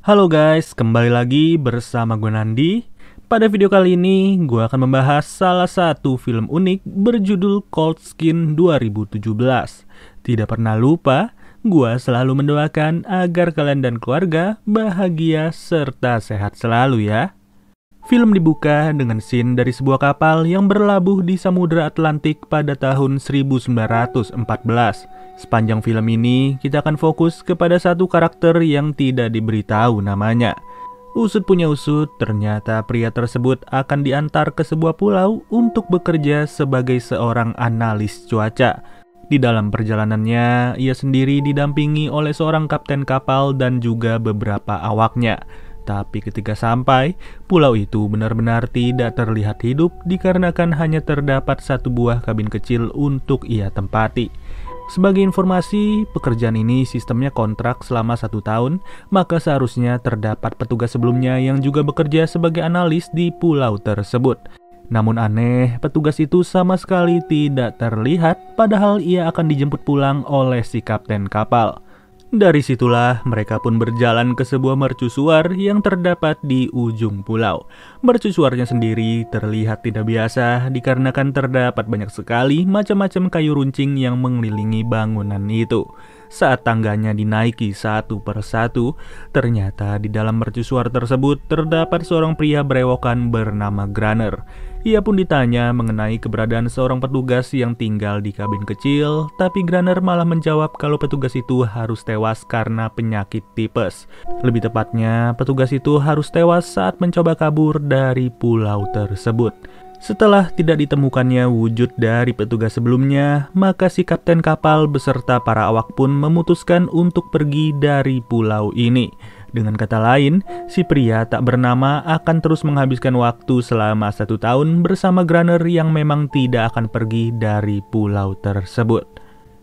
Halo guys, kembali lagi bersama gue Nandi. Pada video kali ini, gue akan membahas salah satu film unik berjudul Cold Skin 2017. Tidak pernah lupa, gue selalu mendoakan agar kalian dan keluarga bahagia serta sehat selalu ya. Film dibuka dengan scene dari sebuah kapal yang berlabuh di Samudra Atlantik pada tahun 1914. Sepanjang film ini, kita akan fokus kepada satu karakter yang tidak diberitahu namanya. Usut punya usut, ternyata pria tersebut akan diantar ke sebuah pulau untuk bekerja sebagai seorang analis cuaca. Di dalam perjalanannya, ia sendiri didampingi oleh seorang kapten kapal dan juga beberapa awaknya. Tapi ketika sampai, pulau itu benar-benar tidak terlihat hidup dikarenakan hanya terdapat satu buah kabin kecil untuk ia tempati. Sebagai informasi, pekerjaan ini sistemnya kontrak selama 1 tahun, maka seharusnya terdapat petugas sebelumnya yang juga bekerja sebagai analis di pulau tersebut. Namun aneh, petugas itu sama sekali tidak terlihat, padahal ia akan dijemput pulang oleh si kapten kapal. Dari situlah mereka pun berjalan ke sebuah mercusuar yang terdapat di ujung pulau. Mercusuarnya sendiri terlihat tidak biasa dikarenakan terdapat banyak sekali macam-macam kayu runcing yang mengelilingi bangunan itu. Saat tangganya dinaiki satu persatu, ternyata di dalam mercusuar tersebut terdapat seorang pria berewokan bernama Grunner. Ia pun ditanya mengenai keberadaan seorang petugas yang tinggal di kabin kecil, tapi Grunner malah menjawab kalau petugas itu harus tewas karena penyakit tipes. Lebih tepatnya, petugas itu harus tewas saat mencoba kabur dari pulau tersebut. Setelah tidak ditemukannya wujud dari petugas sebelumnya, maka si kapten kapal beserta para awak pun memutuskan untuk pergi dari pulau ini. Dengan kata lain, si pria tak bernama akan terus menghabiskan waktu selama 1 tahun bersama Grunner yang memang tidak akan pergi dari pulau tersebut.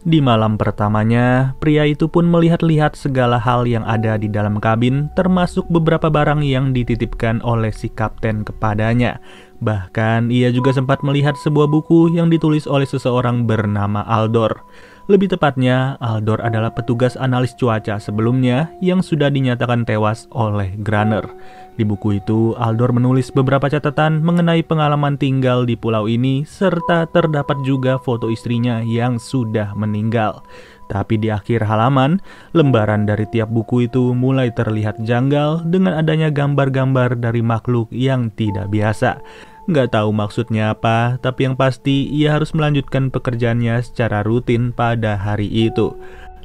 Di malam pertamanya, pria itu pun melihat-lihat segala hal yang ada di dalam kabin, termasuk beberapa barang yang dititipkan oleh si kapten kepadanya. Bahkan, ia juga sempat melihat sebuah buku yang ditulis oleh seseorang bernama Aldor. Lebih tepatnya, Aldor adalah petugas analis cuaca sebelumnya yang sudah dinyatakan tewas oleh Grunner. Di buku itu, Aldor menulis beberapa catatan mengenai pengalaman tinggal di pulau ini, serta terdapat juga foto istrinya yang sudah meninggal. Tapi di akhir halaman, lembaran dari tiap buku itu mulai terlihat janggal dengan adanya gambar-gambar dari makhluk yang tidak biasa. Nggak tahu maksudnya apa, tapi yang pasti ia harus melanjutkan pekerjaannya secara rutin pada hari itu.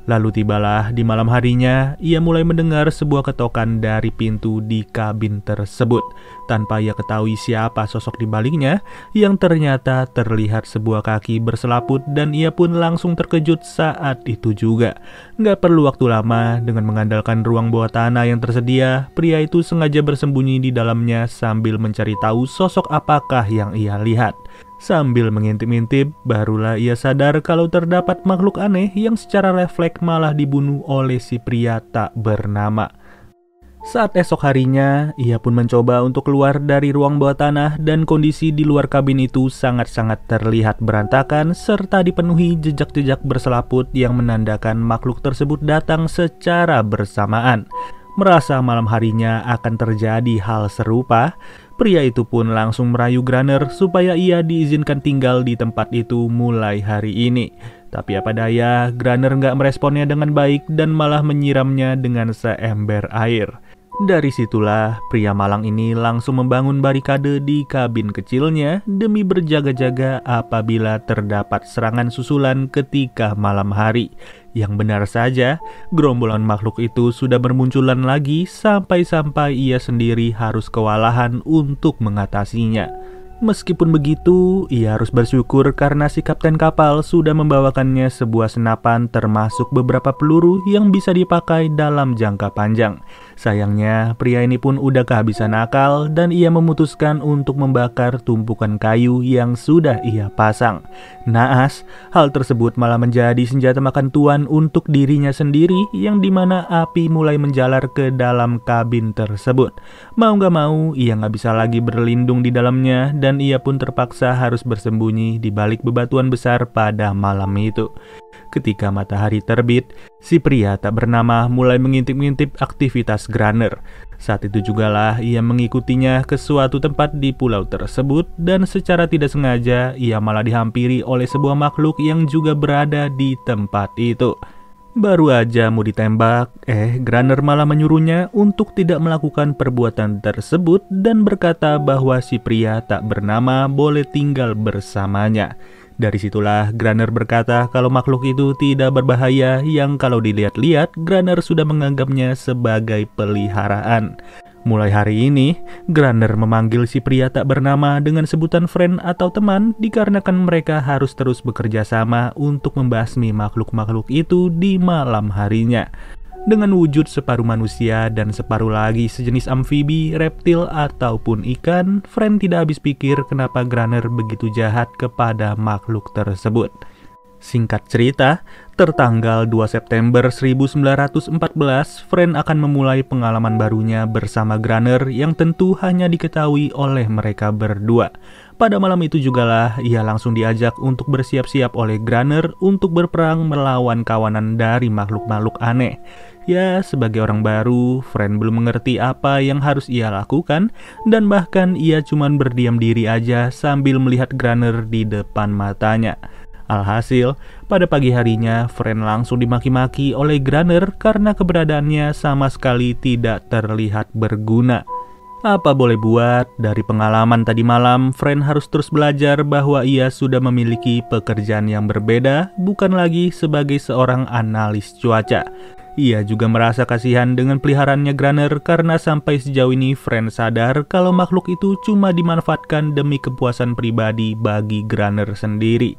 Lalu tibalah di malam harinya, ia mulai mendengar sebuah ketokan dari pintu di kabin tersebut. Tanpa ia ketahui siapa sosok di baliknya, yang ternyata terlihat sebuah kaki berselaput dan ia pun langsung terkejut saat itu juga. Nggak perlu waktu lama, dengan mengandalkan ruang bawah tanah yang tersedia, pria itu sengaja bersembunyi di dalamnya sambil mencari tahu sosok apakah yang ia lihat. Sambil mengintip-intip, barulah ia sadar kalau terdapat makhluk aneh yang secara refleks malah dibunuh oleh si pria tak bernama. Saat esok harinya, ia pun mencoba untuk keluar dari ruang bawah tanah dan kondisi di luar kabin itu sangat-sangat terlihat berantakan serta dipenuhi jejak-jejak berselaput yang menandakan makhluk tersebut datang secara bersamaan. Merasa malam harinya akan terjadi hal serupa, pria itu pun langsung merayu Grunner supaya ia diizinkan tinggal di tempat itu mulai hari ini. Tapi apa daya, Grunner nggak meresponnya dengan baik dan malah menyiramnya dengan seember air. Dari situlah pria malang ini langsung membangun barikade di kabin kecilnya demi berjaga-jaga apabila terdapat serangan susulan ketika malam hari. Yang benar saja, gerombolan makhluk itu sudah bermunculan lagi sampai-sampai ia sendiri harus kewalahan untuk mengatasinya. Meskipun begitu, ia harus bersyukur karena si kapten kapal sudah membawakannya sebuah senapan termasuk beberapa peluru yang bisa dipakai dalam jangka panjang. Sayangnya, pria ini pun udah kehabisan akal dan ia memutuskan untuk membakar tumpukan kayu yang sudah ia pasang. Naas, hal tersebut malah menjadi senjata makan tuan untuk dirinya sendiri yang dimana api mulai menjalar ke dalam kabin tersebut. Mau gak mau, ia gak bisa lagi berlindung di dalamnya dan ia pun terpaksa harus bersembunyi di balik bebatuan besar pada malam itu. Ketika matahari terbit, si pria tak bernama mulai mengintip-ngintip aktivitas Grunner. Saat itu jugalah ia mengikutinya ke suatu tempat di pulau tersebut dan secara tidak sengaja ia malah dihampiri oleh sebuah makhluk yang juga berada di tempat itu. Baru aja mau ditembak, Grunner malah menyuruhnya untuk tidak melakukan perbuatan tersebut dan berkata bahwa si pria tak bernama boleh tinggal bersamanya. Dari situlah Grunner berkata kalau makhluk itu tidak berbahaya yang kalau dilihat-lihat Grunner sudah menganggapnya sebagai peliharaan. Mulai hari ini, Grunner memanggil si pria tak bernama dengan sebutan friend atau teman dikarenakan mereka harus terus bekerja sama untuk membasmi makhluk-makhluk itu di malam harinya. Dengan wujud separuh manusia dan separuh lagi sejenis amfibi, reptil, ataupun ikan, Friend tidak habis pikir kenapa Grunner begitu jahat kepada makhluk tersebut. Singkat cerita, tertanggal 2 September 1914, Friend akan memulai pengalaman barunya bersama Grunner yang tentu hanya diketahui oleh mereka berdua. Pada malam itu jugalah ia langsung diajak untuk bersiap-siap oleh Grunner untuk berperang melawan kawanan dari makhluk-makhluk aneh. Ya, sebagai orang baru, Friend belum mengerti apa yang harus ia lakukan dan bahkan ia cuman berdiam diri aja sambil melihat Grunner di depan matanya. Alhasil, pada pagi harinya, Friend langsung dimaki-maki oleh Grunner karena keberadaannya sama sekali tidak terlihat berguna. Apa boleh buat, dari pengalaman tadi malam, Friend harus terus belajar bahwa ia sudah memiliki pekerjaan yang berbeda, bukan lagi sebagai seorang analis cuaca. Ia juga merasa kasihan dengan peliharaannya Grunner karena sampai sejauh ini Friend sadar kalau makhluk itu cuma dimanfaatkan demi kepuasan pribadi bagi Grunner sendiri.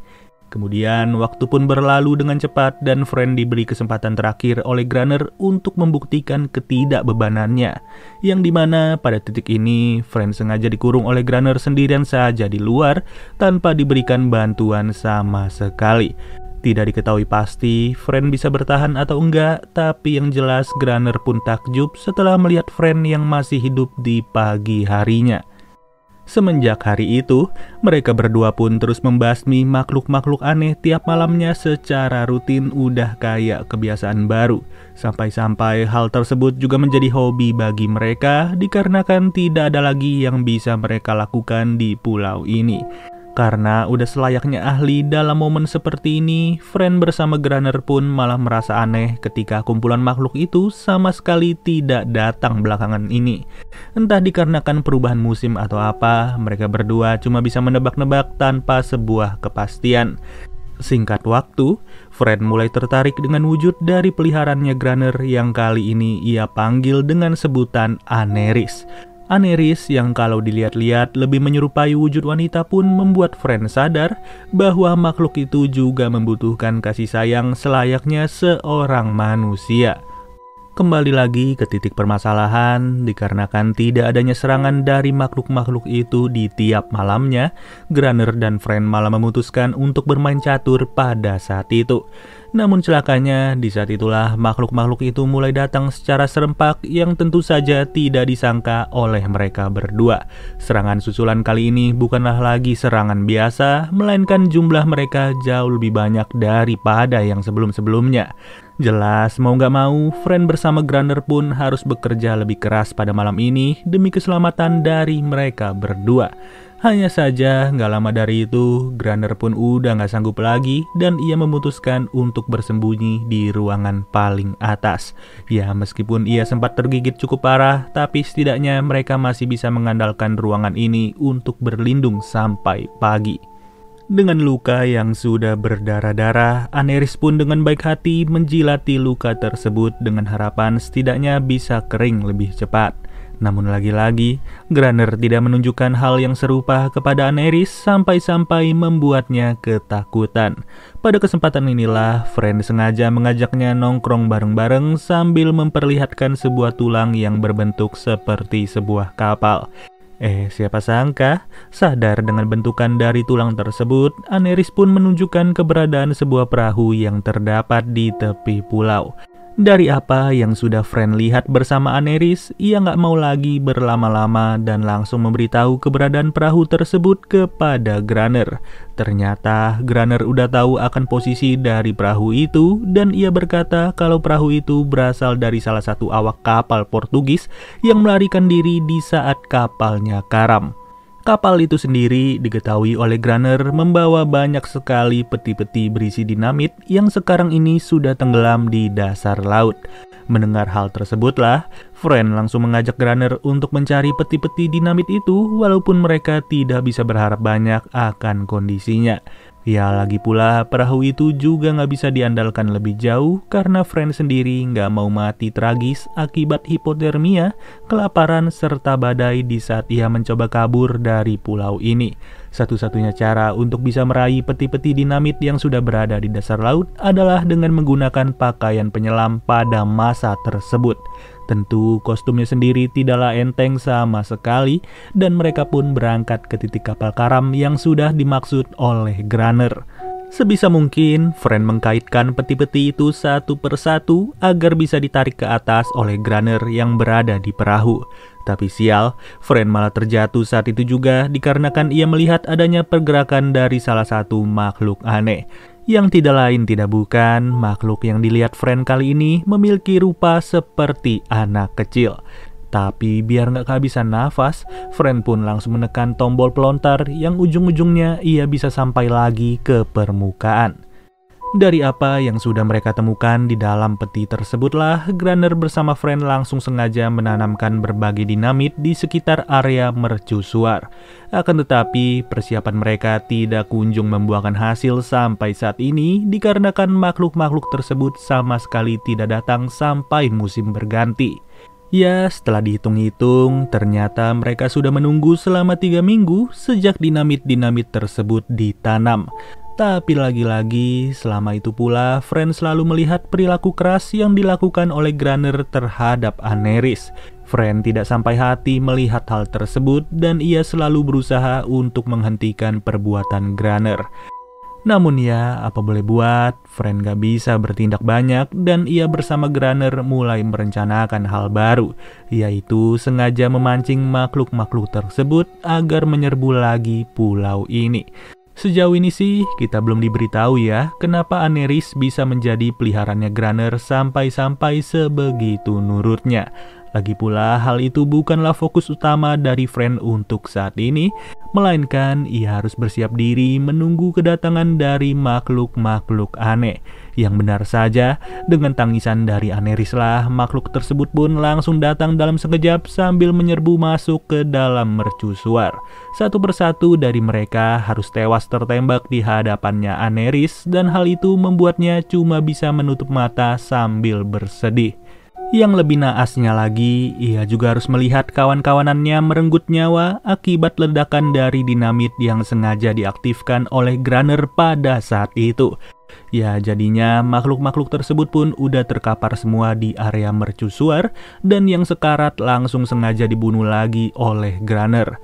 Kemudian waktu pun berlalu dengan cepat dan Friend diberi kesempatan terakhir oleh Grunner untuk membuktikan ketidakbebanannya. Yang dimana pada titik ini Friend sengaja dikurung oleh Grunner sendirian saja di luar tanpa diberikan bantuan sama sekali. Tidak diketahui pasti Friend bisa bertahan atau enggak, tapi yang jelas Grunner pun takjub setelah melihat Friend yang masih hidup di pagi harinya. Semenjak hari itu, mereka berdua pun terus membasmi makhluk-makhluk aneh tiap malamnya secara rutin udah kayak kebiasaan baru. Sampai-sampai hal tersebut juga menjadi hobi bagi mereka dikarenakan tidak ada lagi yang bisa mereka lakukan di pulau ini. Karena udah selayaknya ahli dalam momen seperti ini, Friend bersama Grunner pun malah merasa aneh ketika kumpulan makhluk itu sama sekali tidak datang belakangan ini. Entah dikarenakan perubahan musim atau apa, mereka berdua cuma bisa menebak-nebak tanpa sebuah kepastian. Singkat waktu, Friend mulai tertarik dengan wujud dari peliharaannya Grunner yang kali ini ia panggil dengan sebutan Aneris. Aneris yang kalau dilihat-lihat lebih menyerupai wujud wanita pun membuat Friend sadar bahwa makhluk itu juga membutuhkan kasih sayang selayaknya seorang manusia. Kembali lagi ke titik permasalahan, dikarenakan tidak adanya serangan dari makhluk-makhluk itu di tiap malamnya, Grunner dan Friend malah memutuskan untuk bermain catur pada saat itu. Namun celakanya, di saat itulah makhluk-makhluk itu mulai datang secara serempak yang tentu saja tidak disangka oleh mereka berdua. Serangan susulan kali ini bukanlah lagi serangan biasa, melainkan jumlah mereka jauh lebih banyak daripada yang sebelum-sebelumnya. Jelas mau gak mau, Friend bersama Grunner pun harus bekerja lebih keras pada malam ini demi keselamatan dari mereka berdua. Hanya saja gak lama dari itu, Grunner pun udah gak sanggup lagi dan ia memutuskan untuk bersembunyi di ruangan paling atas. Ya, meskipun ia sempat tergigit cukup parah, tapi setidaknya mereka masih bisa mengandalkan ruangan ini untuk berlindung sampai pagi. Dengan luka yang sudah berdarah-darah, Aneris pun dengan baik hati menjilati luka tersebut dengan harapan setidaknya bisa kering lebih cepat. Namun lagi-lagi, Grunner tidak menunjukkan hal yang serupa kepada Aneris sampai-sampai membuatnya ketakutan. Pada kesempatan inilah, Friend sengaja mengajaknya nongkrong bareng-bareng sambil memperlihatkan sebuah tulang yang berbentuk seperti sebuah kapal. Siapa sangka, sadar dengan bentukan dari tulang tersebut, Aneris pun menunjukkan keberadaan sebuah perahu yang terdapat di tepi pulau. Dari apa yang sudah Fran lihat bersama Anerys, ia nggak mau lagi berlama-lama dan langsung memberitahu keberadaan perahu tersebut kepada Granner. Ternyata Granner udah tahu akan posisi dari perahu itu dan ia berkata kalau perahu itu berasal dari salah satu awak kapal Portugis yang melarikan diri di saat kapalnya karam. Kapal itu sendiri diketahui oleh Granner membawa banyak sekali peti-peti berisi dinamit yang sekarang ini sudah tenggelam di dasar laut. Mendengar hal tersebutlah, Fran langsung mengajak Granner untuk mencari peti-peti dinamit itu walaupun mereka tidak bisa berharap banyak akan kondisinya. Ya lagi pula perahu itu juga nggak bisa diandalkan lebih jauh karena Fran sendiri nggak mau mati tragis akibat hipotermia, kelaparan, serta badai di saat ia mencoba kabur dari pulau ini. Satu-satunya cara untuk bisa meraih peti-peti dinamit yang sudah berada di dasar laut adalah dengan menggunakan pakaian penyelam pada masa tersebut. Tentu kostumnya sendiri tidaklah enteng sama sekali dan mereka pun berangkat ke titik kapal karam yang sudah dimaksud oleh Granner. Sebisa mungkin, Fran mengkaitkan peti-peti itu satu persatu agar bisa ditarik ke atas oleh Granner yang berada di perahu. Tapi sial, Fran malah terjatuh saat itu juga dikarenakan ia melihat adanya pergerakan dari salah satu makhluk aneh. Yang tidak lain tidak bukan, makhluk yang dilihat Fran kali ini memiliki rupa seperti anak kecil. Tapi biar nggak kehabisan nafas, Fran pun langsung menekan tombol pelontar yang ujung-ujungnya ia bisa sampai lagi ke permukaan. Dari apa yang sudah mereka temukan di dalam peti tersebutlah, Granner bersama Fran langsung sengaja menanamkan berbagai dinamit di sekitar area mercusuar. Akan tetapi, persiapan mereka tidak kunjung membuahkan hasil sampai saat ini dikarenakan makhluk-makhluk tersebut sama sekali tidak datang sampai musim berganti. Ya, setelah dihitung-hitung, ternyata mereka sudah menunggu selama 3 minggu sejak dinamit-dinamit tersebut ditanam. Tapi lagi-lagi, selama itu pula, Fran selalu melihat perilaku keras yang dilakukan oleh Granner terhadap Anerys. Fran tidak sampai hati melihat hal tersebut dan ia selalu berusaha untuk menghentikan perbuatan Granner. Namun ya, apa boleh buat, Fran gak bisa bertindak banyak dan ia bersama Granner mulai merencanakan hal baru, yaitu sengaja memancing makhluk-makhluk tersebut agar menyerbu lagi pulau ini. Sejauh ini sih kita belum diberitahu ya kenapa Anerys bisa menjadi peliharaannya Granner sampai-sampai sebegitu nurutnya. Lagi pula hal itu bukanlah fokus utama dari Fran untuk saat ini, melainkan ia harus bersiap diri menunggu kedatangan dari makhluk-makhluk aneh. Yang benar saja, dengan tangisan dari Anerys lah makhluk tersebut pun langsung datang dalam sekejap sambil menyerbu masuk ke dalam mercusuar. Satu persatu dari mereka harus tewas tertembak di hadapannya Anerys dan hal itu membuatnya cuma bisa menutup mata sambil bersedih. Yang lebih naasnya lagi, ia juga harus melihat kawan-kawanannya merenggut nyawa akibat ledakan dari dinamit yang sengaja diaktifkan oleh Granner pada saat itu. Ya, jadinya makhluk-makhluk tersebut pun udah terkapar semua di area mercusuar dan yang sekarat langsung sengaja dibunuh lagi oleh Granner.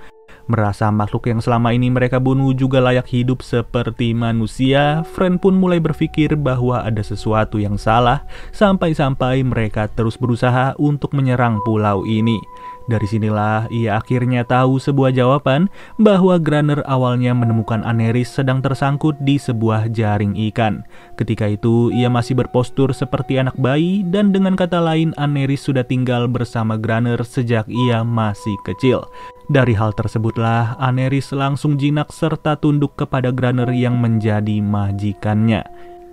Merasa makhluk yang selama ini mereka bunuh juga layak hidup seperti manusia, Fran pun mulai berpikir bahwa ada sesuatu yang salah, sampai-sampai mereka terus berusaha untuk menyerang pulau ini. Dari sinilah ia akhirnya tahu sebuah jawaban bahwa Granner awalnya menemukan Anerys sedang tersangkut di sebuah jaring ikan. Ketika itu ia masih berpostur seperti anak bayi dan dengan kata lain Anerys sudah tinggal bersama Granner sejak ia masih kecil. Dari hal tersebutlah Anerys langsung jinak serta tunduk kepada Granner yang menjadi majikannya.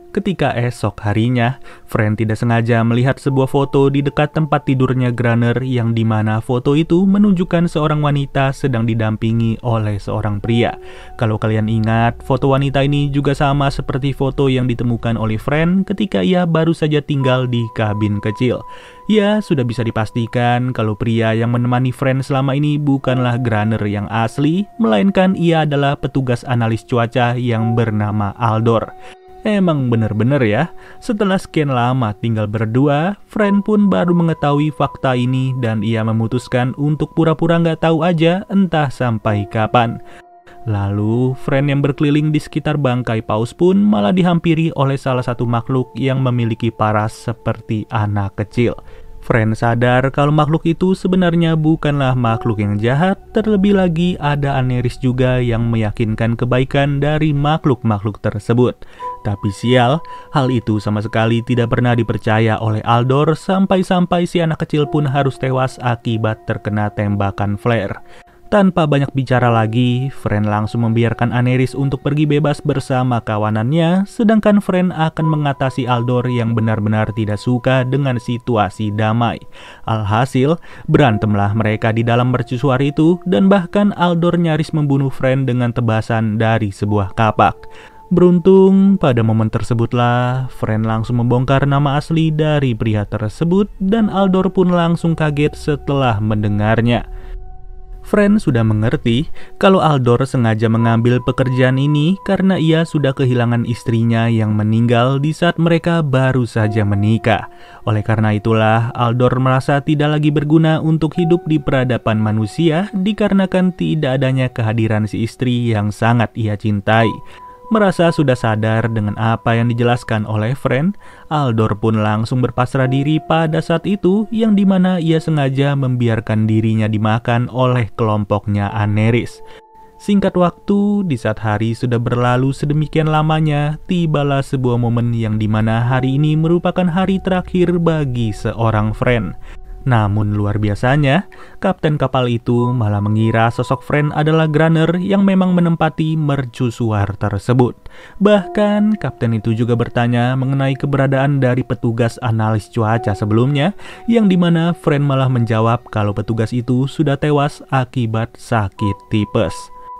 Ketika esok harinya, Fran tidak sengaja melihat sebuah foto di dekat tempat tidurnya Granner yang dimana foto itu menunjukkan seorang wanita sedang didampingi oleh seorang pria. Kalau kalian ingat, foto wanita ini juga sama seperti foto yang ditemukan oleh Fran ketika ia baru saja tinggal di kabin kecil. Ya, sudah bisa dipastikan kalau pria yang menemani Fran selama ini bukanlah Granner yang asli, melainkan ia adalah petugas analis cuaca yang bernama Aldor. Emang bener-bener ya, setelah sekian lama tinggal berdua, Fran pun baru mengetahui fakta ini dan ia memutuskan untuk pura-pura nggak tahu aja entah sampai kapan. Lalu, Friend yang berkeliling di sekitar bangkai paus pun malah dihampiri oleh salah satu makhluk yang memiliki paras seperti anak kecil. Friend sadar kalau makhluk itu sebenarnya bukanlah makhluk yang jahat, terlebih lagi ada Aneris juga yang meyakinkan kebaikan dari makhluk-makhluk tersebut. Tapi sial, hal itu sama sekali tidak pernah dipercaya oleh Aldor sampai-sampai si anak kecil pun harus tewas akibat terkena tembakan flare. Tanpa banyak bicara lagi, Friend langsung membiarkan Aneris untuk pergi bebas bersama kawanannya, sedangkan Friend akan mengatasi Aldor yang benar-benar tidak suka dengan situasi damai. Alhasil, berantemlah mereka di dalam mercusuar itu, dan bahkan Aldor nyaris membunuh Friend dengan tebasan dari sebuah kapak. Beruntung, pada momen tersebutlah, Friend langsung membongkar nama asli dari pria tersebut, dan Aldor pun langsung kaget setelah mendengarnya. Friend sudah mengerti kalau Aldor sengaja mengambil pekerjaan ini karena ia sudah kehilangan istrinya yang meninggal di saat mereka baru saja menikah. Oleh karena itulah, Aldor merasa tidak lagi berguna untuk hidup di peradaban manusia dikarenakan tidak adanya kehadiran si istri yang sangat ia cintai. Merasa sudah sadar dengan apa yang dijelaskan oleh Friend, Aldor pun langsung berpasrah diri pada saat itu yang dimana ia sengaja membiarkan dirinya dimakan oleh kelompoknya Aneris. Singkat waktu, di saat hari sudah berlalu sedemikian lamanya, tibalah sebuah momen yang dimana hari ini merupakan hari terakhir bagi seorang Friend. Namun luar biasanya, kapten kapal itu malah mengira sosok Friend adalah Grunner yang memang menempati mercusuar tersebut. Bahkan, kapten itu juga bertanya mengenai keberadaan dari petugas analis cuaca sebelumnya, yang dimana Friend malah menjawab kalau petugas itu sudah tewas akibat sakit tipes.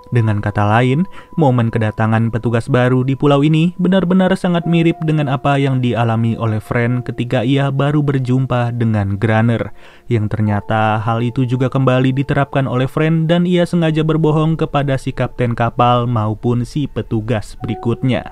Dengan kata lain, momen kedatangan petugas baru di pulau ini benar-benar sangat mirip dengan apa yang dialami oleh Friend ketika ia baru berjumpa dengan Grunner. Yang ternyata hal itu juga kembali diterapkan oleh Friend dan ia sengaja berbohong kepada si kapten kapal maupun si petugas berikutnya.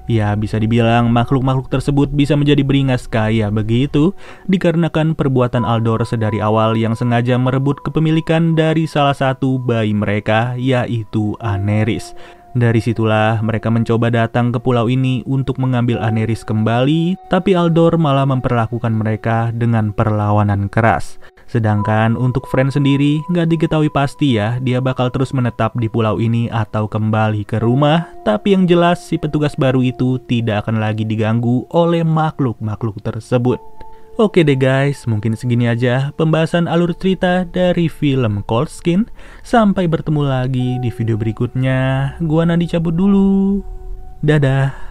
Ya, bisa dibilang makhluk-makhluk tersebut bisa menjadi beringas kaya begitu dikarenakan perbuatan Aldor sedari awal yang sengaja merebut kepemilikan dari salah satu bayi mereka, yaitu Aneris. Dari situlah mereka mencoba datang ke pulau ini untuk mengambil Aneris kembali, tapi Aldor malah memperlakukan mereka dengan perlawanan keras. Sedangkan untuk Friend sendiri, nggak diketahui pasti ya dia bakal terus menetap di pulau ini atau kembali ke rumah. Tapi yang jelas si petugas baru itu tidak akan lagi diganggu oleh makhluk-makhluk tersebut. Oke deh guys, mungkin segini aja pembahasan alur cerita dari film Cold Skin. Sampai bertemu lagi di video berikutnya. Gua Nandi cabut dulu. Dadah.